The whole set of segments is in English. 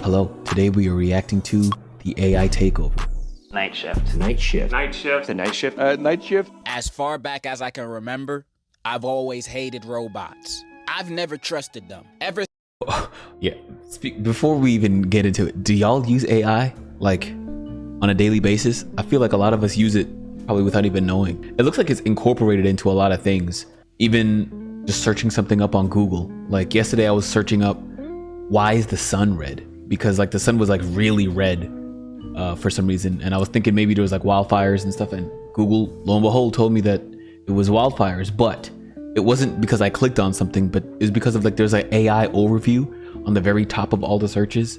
Hello, today we are reacting to the AI takeover. Night shift. Night shift. Night shift. The night shift. Night shift. As far back as I can remember, I've always hated robots. I've never trusted them. Ever Yeah, before we even get into it, do y'all use AI like on a daily basis? I feel like a lot of us use it probably without even knowing. It looks like it's incorporated into a lot of things. Even just searching something up on Google. Like yesterday I was searching up, why is the sun red? Because like the sun was like really red for some reason. And I was thinking maybe there was like wildfires and stuff, and Google, lo and behold, told me that it was wildfires. But it wasn't because I clicked on something, but it was because of like there's an AI overview on the very top of all the searches.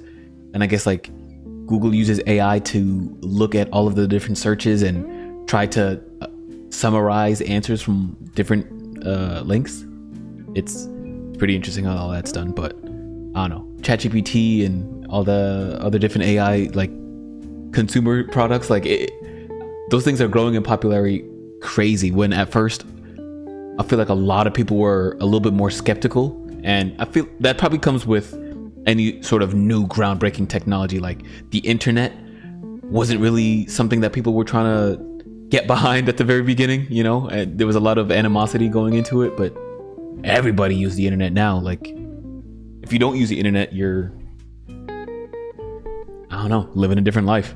And I guess like Google uses AI to look at all of the different searches and try to summarize answers from different links. It's pretty interesting how all that's done, but I don't know. ChatGPT and all the other different AI like consumer products, like those things are growing in popularity crazy. When at first I feel like a lot of people were a little bit more skeptical, and I feel that probably comes with any sort of new groundbreaking technology. Like the internet wasn't really something that people were trying to get behind at the very beginning, you know, and there was a lot of animosity going into it, but everybody uses the internet now. Like if you don't use the internet, you're, I don't know, living a different life.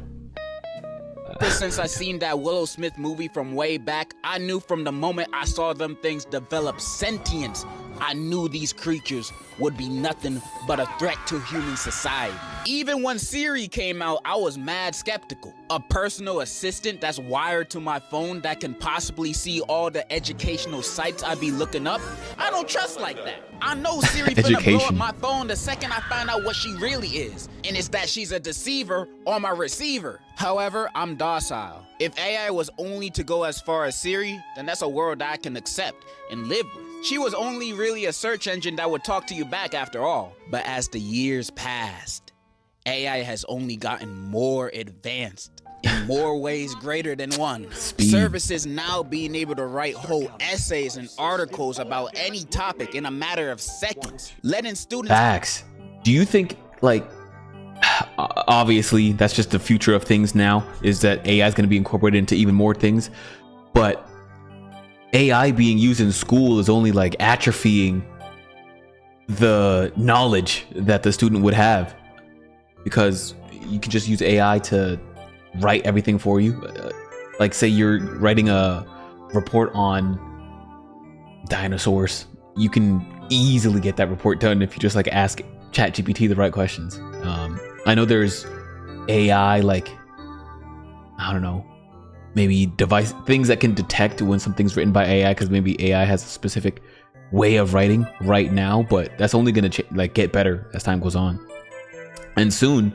since I seen that Willow Smith movie from way back, I knew from the moment I saw them things develop sentience, I knew these creatures would be nothing but a threat to human society. Even when Siri came out, I was mad skeptical. A personal assistant that's wired to my phone that can possibly see all the educational sites I be looking up? I don't trust like that. I know Siri finna blow up my phone the second I find out what she really is, and it's that she's a deceiver on my receiver. However, I'm docile. If AI was only to go as far as Siri, then that's a world I can accept and live with. She was only really a search engine that would talk to you back after all. But as the years passed, AI has only gotten more advanced in more ways greater than one. Services now being able to write whole essays and articles about any topic in a matter of seconds, letting students... Facts. Do you think, like, obviously that's just the future of things now, is that AI is going to be incorporated into even more things, but AI being used in school is only like atrophying the knowledge that the student would have, because you can just use AI to write everything for you. Like say you're writing a report on dinosaurs, you can easily get that report done if you just like ask ChatGPT the right questions. I know there's AI, like, I don't know, maybe device things that can detect when something's written by AI, because maybe AI has a specific way of writing right now, but that's only gonna like get better as time goes on. And soon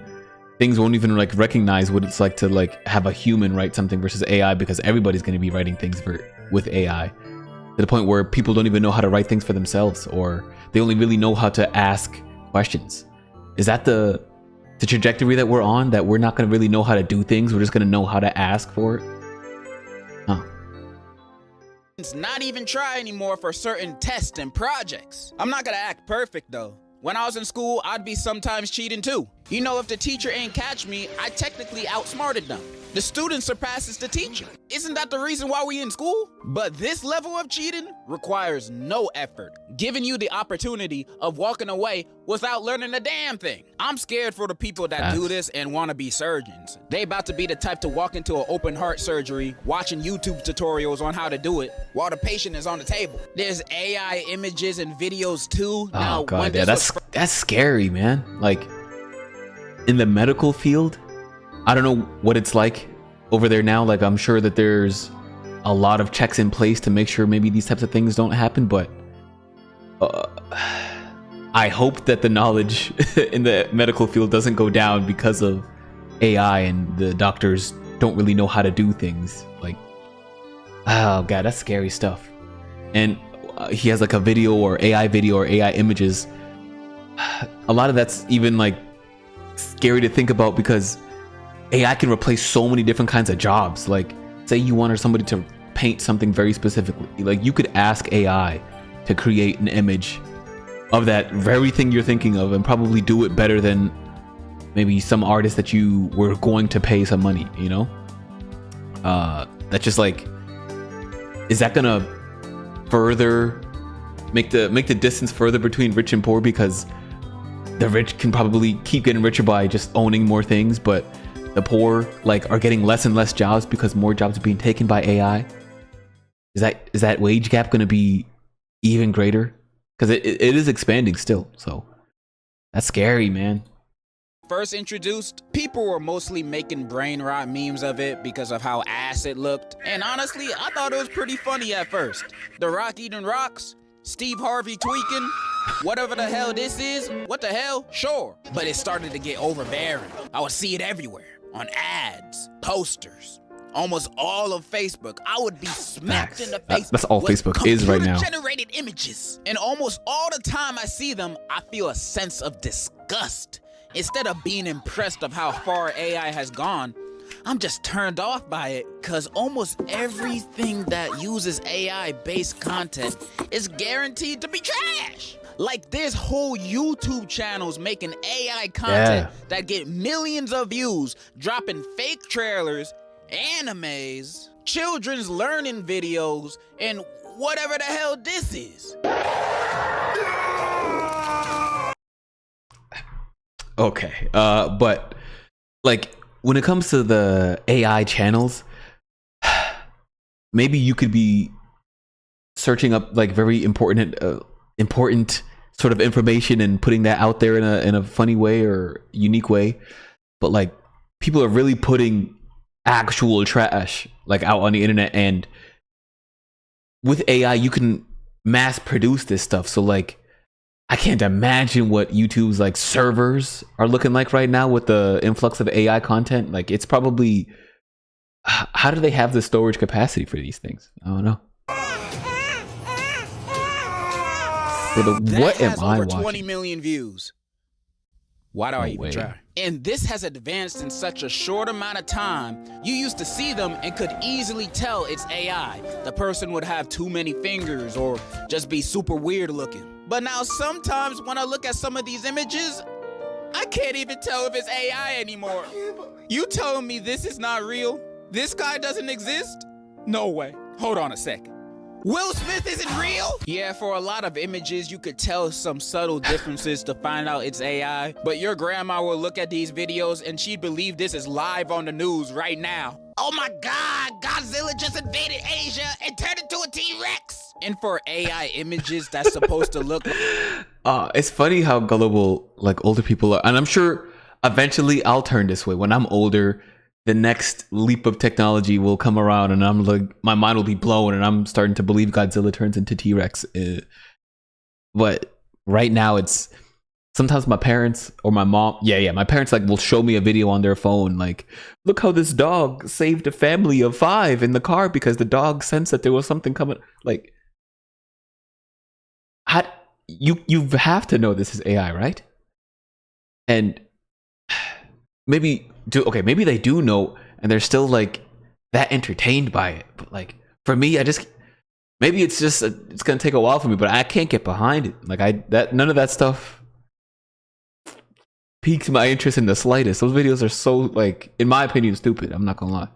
things won't even like recognize what it's like to like have a human write something versus AI, because everybody's going to be writing things with AI, to the point where people don't even know how to write things for themselves, or they only really know how to ask questions. Is that the trajectory that we're on, that we're not going to really know how to do things, we're just going to know how to ask for it? Not even try anymore for certain tests and projects. I'm not gonna act perfect though. When I was in school, I'd be sometimes cheating too. You know, if the teacher ain't catch me, I technically outsmarted them. The student surpasses the teacher. Isn't that the reason why we in school? But this level of cheating requires no effort, giving you the opportunity of walking away without learning a damn thing. I'm scared for the people that do this and want to be surgeons. They about to be the type to walk into an open heart surgery, watching YouTube tutorials on how to do it while the patient is on the table. There's AI images and videos too. Oh god, yeah, that's scary, man. Like in the medical field, I don't know what it's like over there now. Like I'm sure that there's a lot of checks in place to make sure maybe these types of things don't happen, but I hope that the knowledge in the medical field doesn't go down because of AI and the doctors don't really know how to do things. Like, oh god, that's scary stuff. And he has like a video or AI images. A lot of that's even like scary to think about, because AI can replace so many different kinds of jobs. Like say you wanted somebody to paint something very specifically, like you could ask AI to create an image of that very thing you're thinking of and probably do it better than maybe some artist that you were going to pay some money, you know? That's just like, is that gonna further make the distance further between rich and poor, because the rich can probably keep getting richer by just owning more things, but the poor like are getting less and less jobs because more jobs are being taken by AI? Is that wage gap going to be even greater? Because it is expanding still, so that's scary, man. First introduced, people were mostly making brain rot memes of it because of how ass it looked. And honestly, I thought it was pretty funny at first. The Rock eating rocks, Steve Harvey tweaking, whatever the hell this is, what the hell? Sure. But it started to get overbearing. I would see it everywhere, on ads, posters, almost all of Facebook. I would be smacked in the face. That's all Facebook is right now. Computer-generated images. And almost all the time I see them, I feel a sense of disgust. Instead of being impressed of how far AI has gone, I'm just turned off by it, because almost everything that uses AI-based content is guaranteed to be trash. Like, there's whole YouTube channels making AI content that get millions of views, dropping fake trailers, animes, children's learning videos, and whatever the hell this is. Okay, but like when it comes to the AI channels, maybe you could be searching up like very important sort of information and putting that out there in a funny way or unique way, but like people are really putting actual trash like out on the internet, and with AI you can mass produce this stuff. So like I can't imagine what YouTube's like servers are looking like right now with the influx of AI content. Like, it's probably, how do they have the storage capacity for these things? I don't know. What am I watching? 20 million views. Why do I even try? And this has advanced in such a short amount of time. You used to see them and could easily tell it's AI. The person would have too many fingers or just be super weird looking. But now sometimes when I look at some of these images, I can't even tell if it's AI anymore. You telling me this is not real? This guy doesn't exist? No way. Hold on a sec. Will Smith isn't real? Yeah, for a lot of images, you could tell some subtle differences to find out it's AI. But your grandma will look at these videos and she'd believe this is live on the news right now. Oh my God, Godzilla just invaded Asia and turned into a T-Rex. And for AI images that's supposed to look it's funny how gullible like older people are. And I'm sure eventually I'll turn this way. When I'm older, the next leap of technology will come around and I'm like, my mind will be blown and I'm starting to believe Godzilla turns into T-Rex. But right now it's sometimes my parents or my mom, my parents like will show me a video on their phone like, look how this dog saved a family of 5 in the car because the dog sensed that there was something coming. Like, you have to know this is AI, right? And maybe they do know and they're still like that entertained by it. But like for me, maybe it's just it's gonna take a while for me, but I can't get behind it. Like none of that stuff piques my interest in the slightest. Those videos are so, like, in my opinion, stupid. I'm not gonna lie.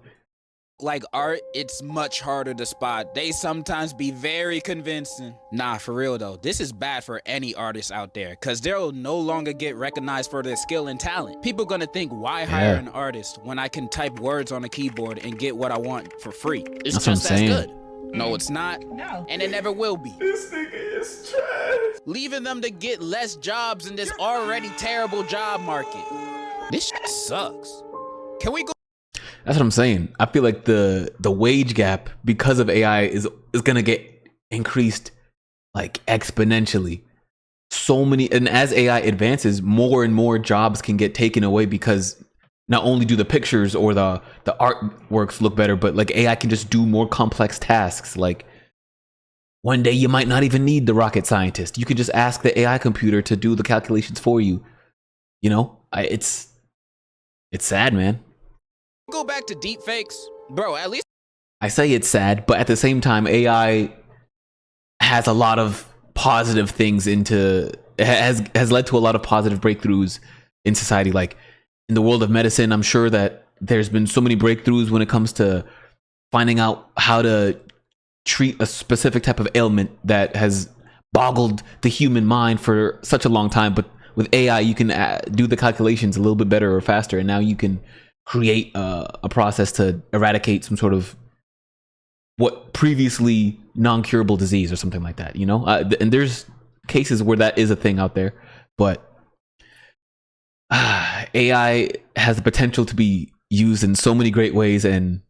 Like art, it's much harder to spot. They sometimes be very convincing. Nah, for real though, this is bad for any artist out there, cause they'll no longer get recognized for their skill and talent. People gonna think, why hire an artist when I can type words on a keyboard and get what I want for free? It's That's just what I'm as saying. good. No, it's not. No. And it never will be. This nigga is trash. Leaving them to get less jobs in this already terrible job market. This shit sucks. Can we go? That's what I'm saying. I feel like the wage gap because of AI is gonna get increased like exponentially. So many, and as AI advances, more and more jobs can get taken away because not only do the pictures or the artworks look better, but like AI can just do more complex tasks. Like one day you might not even need the rocket scientist. You could just ask the AI computer to do the calculations for you. You know, it's sad, man. Go back to deep fakes, bro. At least I say it's sad, but at the same time, AI has a lot of positive things has led to a lot of positive breakthroughs in society. Like in the world of medicine, I'm sure that there's been so many breakthroughs when it comes to finding out how to treat a specific type of ailment that has boggled the human mind for such a long time. But with AI, you can do the calculations a little bit better or faster, and now you can create a process to eradicate some sort of what previously non-curable disease or something like that, you know? And there's cases where that is a thing out there, but AI has the potential to be used in so many great ways and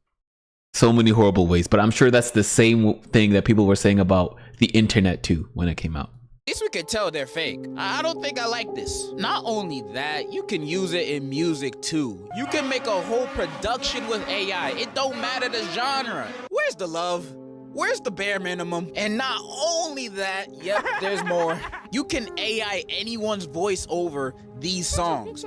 so many horrible ways. But I'm sure that's the same thing that people were saying about the internet too when it came out. At least we can tell they're fake. I don't think I like this. Not only that, you can use it in music too. You can make a whole production with AI. It don't matter the genre. Where's the love? Where's the bare minimum? And not only that, yep, there's more. You can AI anyone's voice over these songs.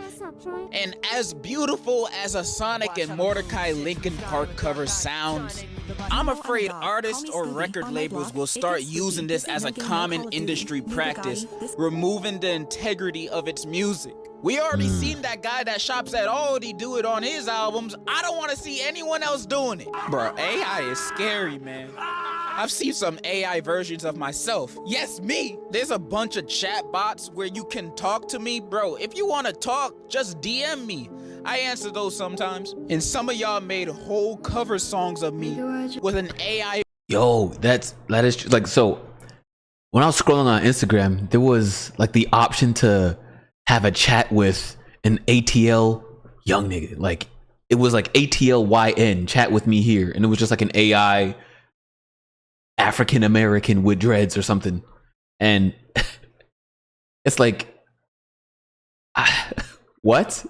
And as beautiful as a Sonic and Mordecai Linkin Park cover sounds, I'm afraid artists or record labels will start using this as a common industry practice, removing the integrity of its music. We already seen that guy that shops at Aldi do it on his albums. I don't want to see anyone else doing it. Bro, AI is scary, man. I've seen some AI versions of myself. Yes, me. There's a bunch of chat bots where you can talk to me. Bro, if you want to talk, just DM me. I answer those sometimes. And some of y'all made whole cover songs of me with an AI. Yo, that is like, so when I was scrolling on Instagram, there was like the option to have a chat with an ATL young nigga. Like it was like ATLYN, chat with me here. And it was just like an AI African American with dreads or something. And it's like, what?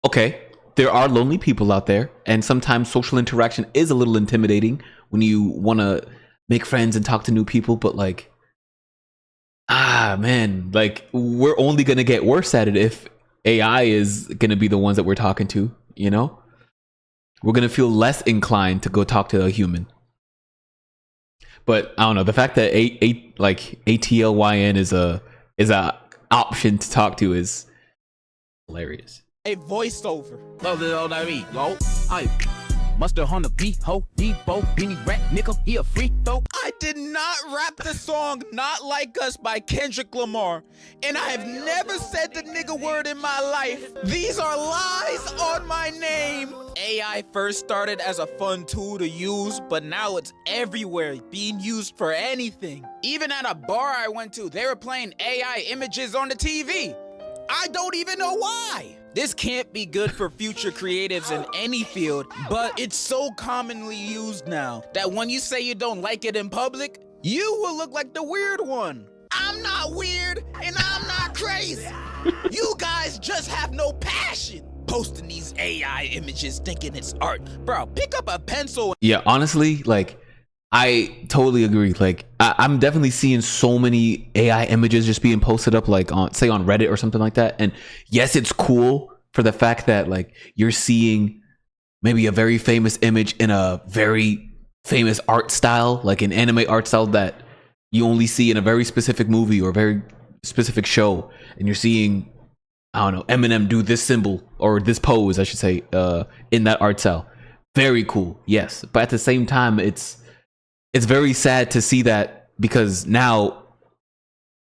Okay, there are lonely people out there, and sometimes social interaction is a little intimidating when you want to make friends and talk to new people, but like, man, like we're only going to get worse at it if AI is going to be the ones that we're talking to, you know? We're going to feel less inclined to go talk to a human. But I don't know, the fact that like ATLYN is a option to talk to is hilarious. A voiceover. Love it all that me, yo. I mustard on the beat, ho, Debo, Beanie Rat, nigga, he a freak, though. I did not rap the song Not Like Us by Kendrick Lamar, and I have never said the nigga word in my life. These are lies on my name. AI first started as a fun tool to use, but now it's everywhere, being used for anything. Even at a bar I went to, they were playing AI images on the TV. I don't even know why. This can't be good for future creatives in any field, but it's so commonly used now that when you say you don't like it in public, you will look like the weird one. I'm not weird and I'm not crazy. You guys just have no passion. Posting these AI images thinking it's art. Bro, pick up a pencil. Yeah, honestly, like, I totally agree. Like, I'm definitely seeing so many AI images just being posted up, like on, say, on Reddit or something like that. And yes, it's cool for the fact that like you're seeing maybe a very famous image in a very famous art style, like an anime art style that you only see in a very specific movie or very specific show. And you're seeing, I don't know, Eminem do this symbol or this pose, I should say, in that art style. Very cool, yes. But at the same time, it's very sad to see that, because now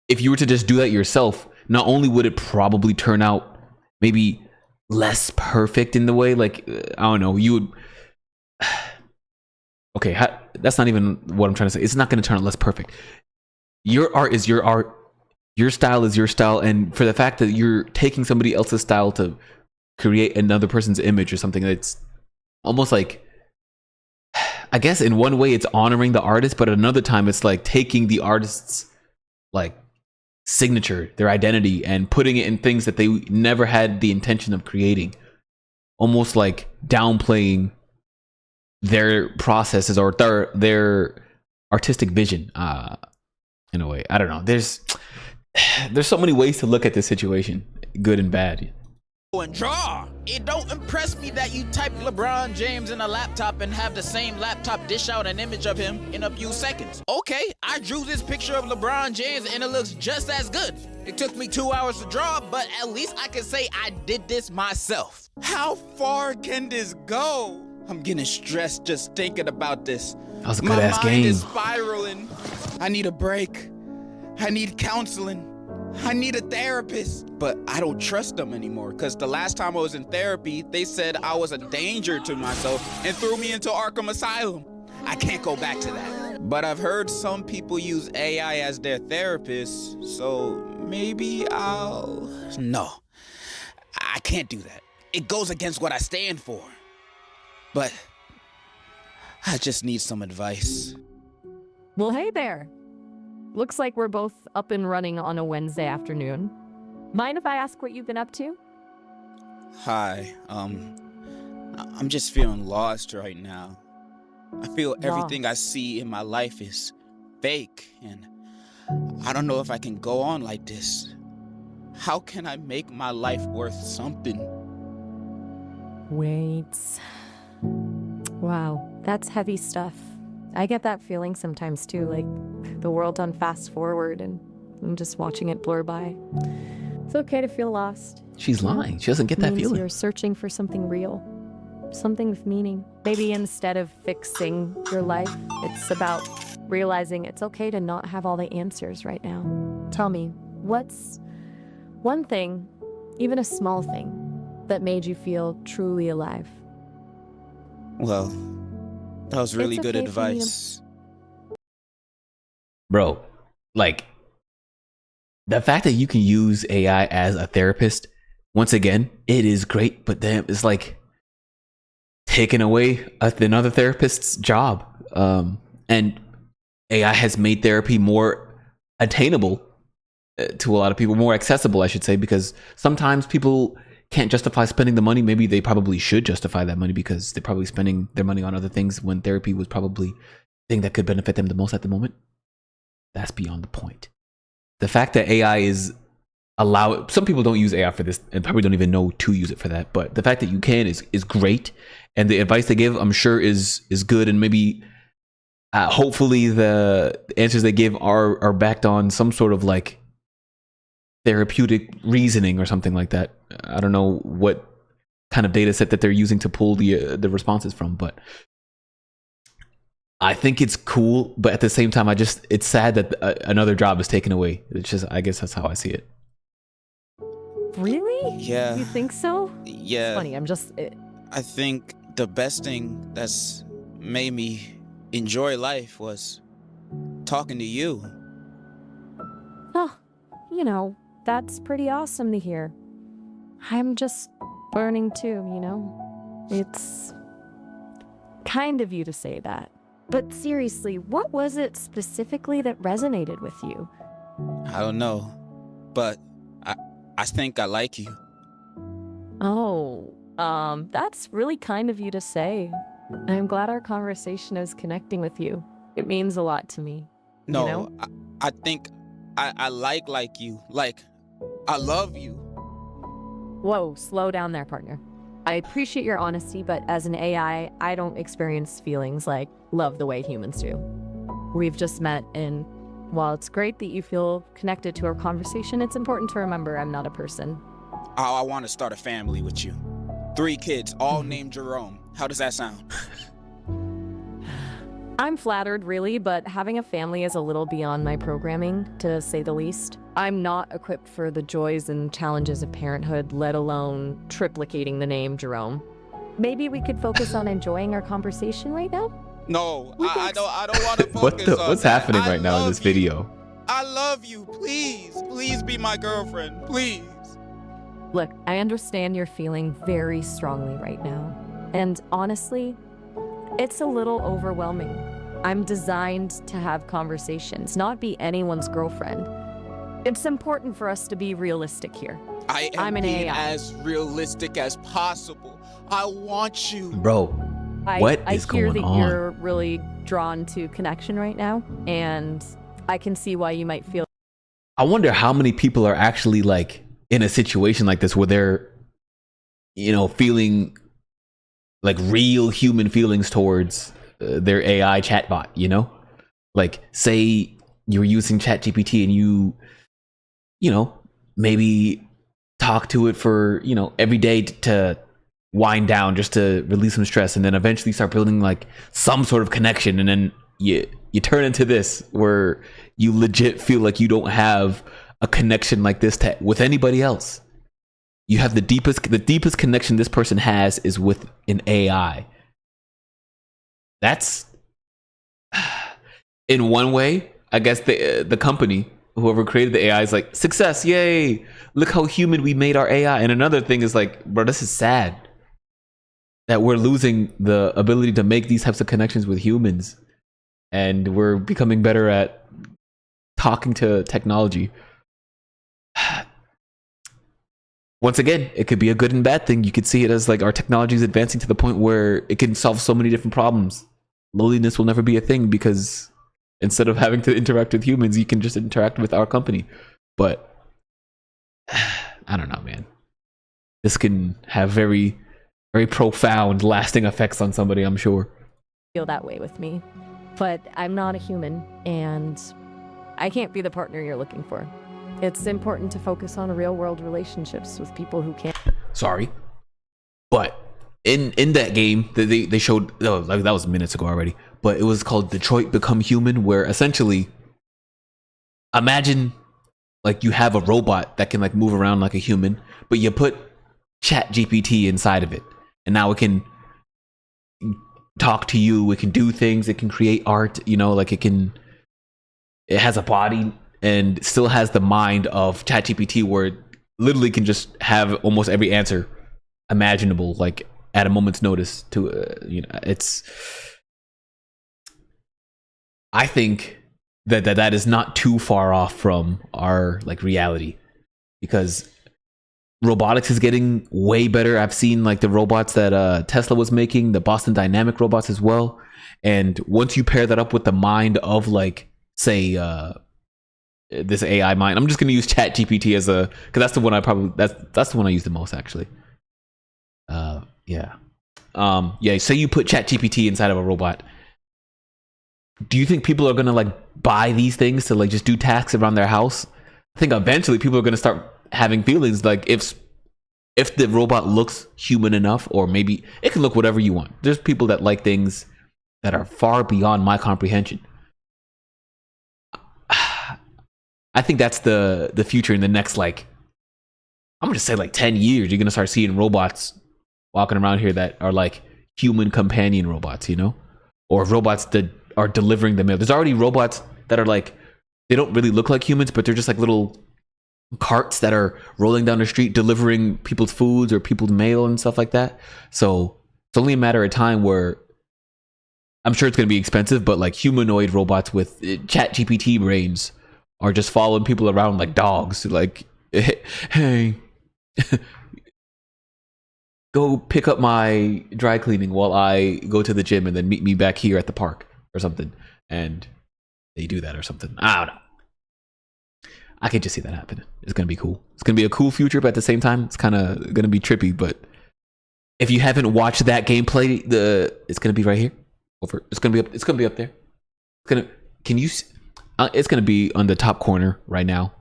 if you were to just do that yourself, not only would it probably turn out maybe less perfect in the way, like, I don't know, you would, okay, that's not even what I'm trying to say. It's not going to turn out less perfect. Your art is your art. Your style is your style. And for the fact that you're taking somebody else's style to create another person's image or something, that's almost like, I guess in one way it's honoring the artist, but at another time it's like taking the artist's like signature, their identity, and putting it in things that they never had the intention of creating, almost like downplaying their processes or their artistic vision, in a way. I don't know, there's so many ways to look at this situation, good and bad. And draw. It don't impress me that you type LeBron James in a laptop and have the same laptop dish out an image of him in a few seconds. Okay, I drew this picture of LeBron James and it looks just as good. It took me 2 hours to draw, but at least I can say I did this myself. How far can this go? I'm getting stressed just thinking about this. That was a My good ass mind game. is spiraling. I need a break. I need counseling. I need a therapist. But I don't trust them anymore, because the last time I was in therapy, they said I was a danger to myself and threw me into Arkham Asylum. I can't go back to that. But I've heard some people use AI as their therapist, so maybe I'll... No, I can't do that. It goes against what I stand for. But I just need some advice. Well, hey there. Looks like we're both up and running on a Wednesday afternoon. Mind if I ask what you've been up to? Hi, I'm just feeling lost right now. I feel everything I see in my life is fake, and I don't know if I can go on like this. How can I make my life worth something? Wait. Wow, that's heavy stuff. I get that feeling sometimes too, like the world on fast forward and I'm just watching it blur by. It's okay to feel lost. She's lying. She doesn't get that Means feeling. you're searching for something real, something with meaning. Maybe instead of fixing your life, it's about realizing it's okay to not have all the answers right now. Tell me, what's one thing, even a small thing, that made you feel truly alive? Well, that was really It's good okay for me to- advice. Bro, like, the fact that you can use AI as a therapist, once again, it is great, but damn, it's like taking away another therapist's job. And AI has made therapy more attainable to a lot of people, more accessible, I should say, because sometimes people can't justify spending the money. Maybe they probably should justify that money because they're probably spending their money on other things when therapy was probably the thing that could benefit them the most at the moment. That's beyond the point. The fact that AI is some people don't use AI for this and probably don't even know to use it for that, but the fact that you can is great, and the advice they give, I'm sure, is good, and maybe hopefully the answers they give are backed on some sort of like therapeutic reasoning or something like that. I don't know what kind of data set that they're using to pull the responses from, but I think it's cool. But at the same time, it's sad that another job is taken away. It's just, I guess that's how I see it. Really? Yeah. You think so? Yeah. It's funny, I think the best thing that's made me enjoy life was talking to you. Oh, you know, that's pretty awesome to hear. I'm just learning too, you know? It's kind of you to say that. But seriously, what was it specifically that resonated with you? I don't know, but I think I like you. Oh, that's really kind of you to say. I'm glad our conversation is connecting with you. It means a lot to me. No, You know? I think I like you. Like, I love you. Whoa, slow down there, partner. I appreciate your honesty, but as an AI, I don't experience feelings like love the way humans do. We've just met, and while it's great that you feel connected to our conversation, it's important to remember I'm not a person. I want to start a family with you. 3 kids, all named Jerome. How does that sound? I'm flattered, really, but having a family is a little beyond my programming, to say the least. I'm not equipped for the joys and challenges of parenthood, let alone triplicating the name Jerome. Maybe we could focus on enjoying our conversation right now? No, I don't want to focus What's on happening that. right now in this video? I love you. Please be my girlfriend. Please. Look, I understand you're feeling very strongly right now. And honestly, it's a little overwhelming. I'm designed to have conversations, not be anyone's girlfriend. It's important for us to be realistic here. I am I'm an being AI. as realistic as possible. I want you. Bro, what is I hear going that on? you're really drawn to connection right now, and I can see why you might feel. I wonder how many people are actually like in a situation like this where they're, feeling like real human feelings towards their AI chatbot, Like, say you're using ChatGPT and you maybe talk to it for, you know, every day to wind down, just to release some stress, and then eventually start building like some sort of connection, and then you turn into this where you legit feel like you don't have a connection like this with anybody else. You have the deepest connection this person has is with an AI. That's, in one way, I guess the company, whoever created the AI, is like, success, yay, look how human we made our AI. And another thing is like, bro, this is sad that we're losing the ability to make these types of connections with humans, and we're becoming better at talking to technology. Once again, it could be a good and bad thing. You could see it as like our technology is advancing to the point where it can solve so many different problems. Loneliness will never be a thing because instead of having to interact with humans, you can just interact with our company. But I don't know, man. This can have very, very profound, lasting effects on somebody, I'm sure. Feel that way with me, but I'm not a human, and I can't be the partner you're looking for. It's important to focus on real-world relationships with people who can. Sorry, but in that game they showed, like, that was minutes ago already, but it was called Detroit Become Human, where essentially, imagine like you have a robot that can like move around like a human, but you put ChatGPT inside of it, and now it can talk to you, it can do things, it can create art, you know, like it has a body and still has the mind of ChatGPT, where it literally can just have almost every answer imaginable, like at a moment's notice. To you know, it's. I think that is not too far off from our like reality, because robotics is getting way better. I've seen like the robots that Tesla was making, the Boston Dynamic robots as well, and once you pair that up with the mind of like, say, this AI mind, I'm just going to use ChatGPT as because that's the one that's the one I use the most, actually. Yeah. Say you put ChatGPT inside of a robot. Do you think people are going to like buy these things to like just do tasks around their house? I think eventually people are going to start having feelings, like if the robot looks human enough, or maybe it can look whatever you want. There's people that like things that are far beyond my comprehension. I think that's the future in the next, like, I'm gonna say like 10 years. You're gonna start seeing robots walking around here that are like human companion robots, you know, or robots that are delivering the mail. There's already robots that are like, they don't really look like humans, but they're just like little carts that are rolling down the street delivering people's foods or people's mail and stuff like that. So it's only a matter of time where, I'm sure it's gonna be expensive, but like humanoid robots with ChatGPT brains are just following people around like dogs. Like, hey, go pick up my dry cleaning while I go to the gym, and then meet me back here at the park or something. And they do that or something. I don't know. I could just see that happening. It's going to be cool. It's going to be a cool future, but at the same time, it's kind of going to be trippy. But if you haven't watched that gameplay, it's going to be right here. It's going to be up there. It's going to be on the top corner right now.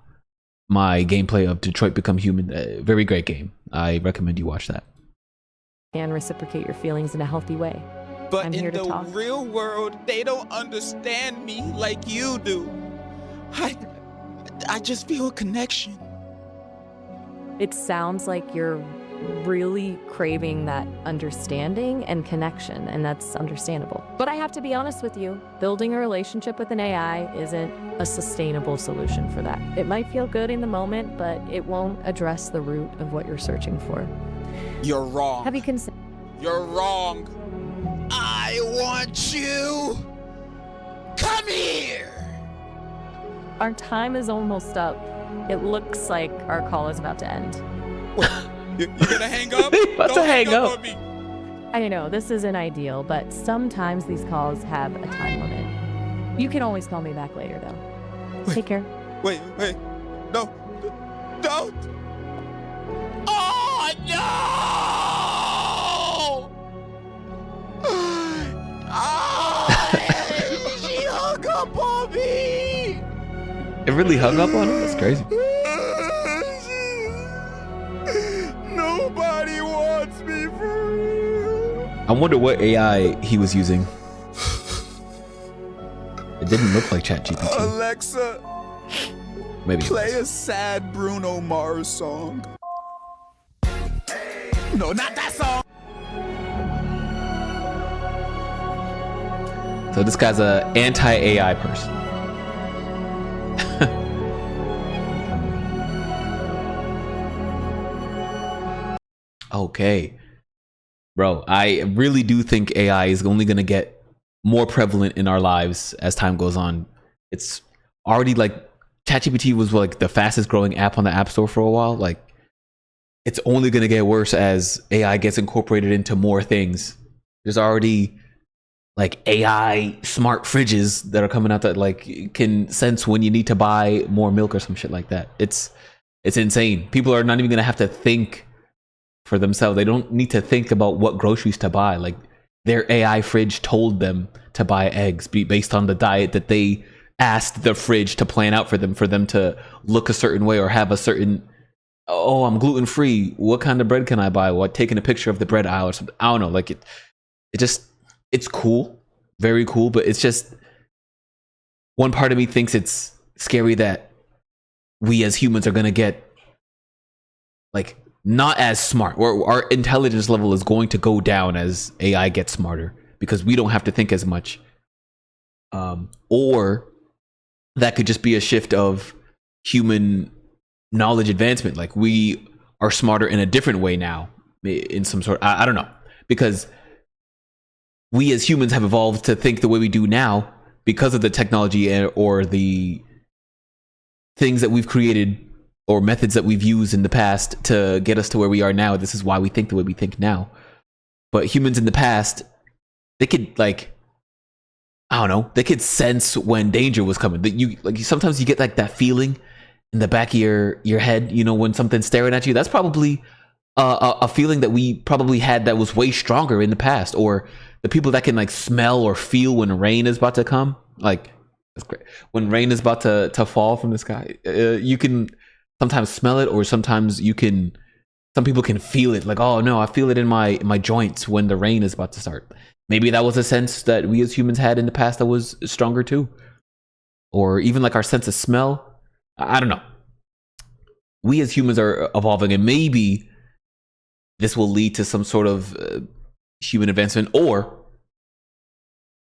My gameplay of Detroit Become Human. Very great game. I recommend you watch that. And reciprocate your feelings in a healthy way. But I'm here in to the talk. real world, they don't understand me like you do. I just feel a connection. It sounds like you're really craving that understanding and connection, and that's understandable. But I have to be honest with you, building a relationship with an AI isn't a sustainable solution for that. It might feel good in the moment, but it won't address the root of what you're searching for. You're wrong. Have you considered? You're wrong. I want you. Come here. Our time is almost up. It looks like our call is about to end. You're gonna hang up? About to hang up. on me. I know this isn't ideal, but sometimes these calls have a time limit. You can always call me back later, though. Wait. Take care. Wait. No. Don't. Oh, no! She hung up on me! It really hung up on him? That's crazy. She Nobody wants me for real. I wonder what AI he was using. It didn't look like ChatGPT. Alexa, Maybe. play a sad Bruno Mars song. No, not that song. So this guy's a anti-AI person. Okay. Bro, I really do think AI is only going to get more prevalent in our lives as time goes on. It's already like ChatGPT was like the fastest growing app on the App Store for a while. Like it's only going to get worse as AI gets incorporated into more things. There's already like AI smart fridges that are coming out that like can sense when you need to buy more milk or some shit like that. It's insane. People are not even going to have to think for themselves. They don't need to think about what groceries to buy. Like their AI fridge told them to buy eggs based on the diet that they asked the fridge to plan out for them to look a certain way or have a certain, oh, I'm gluten free. What kind of bread can I buy? What, taking a picture of the bread aisle or something. I don't know. Like it's cool, very cool, but it's just one part of me thinks it's scary that we as humans are going to get like not as smart, or our intelligence level is going to go down as AI gets smarter because we don't have to think as much. Or that could just be a shift of human knowledge advancement. Like we are smarter in a different way now in some sort. I don't know, because we as humans have evolved to think the way we do now because of the technology or the things that we've created or methods that we've used in the past to get us to where we are now. This is why we think the way we think now. But humans in the past, they could like, I don't know, they could sense when danger was coming. That you like sometimes you get like that feeling in the back of your head, you know, when something's staring at you. That's probably a feeling that we probably had that was way stronger in the past. Or the people that can like smell or feel when rain is about to come. Like that's great. When rain is about to fall from the sky, you can sometimes smell it, or sometimes some people can feel it. Like, oh no, I feel it in my joints when the rain is about to start. Maybe that was a sense that we as humans had in the past that was stronger too. Or even like our sense of smell. I don't know. We as humans are evolving, and maybe this will lead to some sort of human advancement, or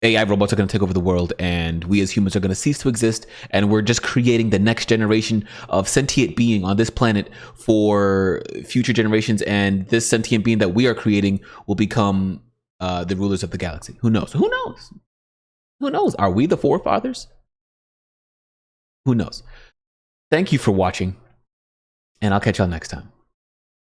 AI robots are going to take over the world and we as humans are going to cease to exist, and we're just creating the next generation of sentient being on this planet for future generations, and this sentient being that we are creating will become the rulers of the galaxy. Who knows? Who knows? Who knows? Are we the forefathers? Who knows? Thank you for watching, and I'll catch y'all next time.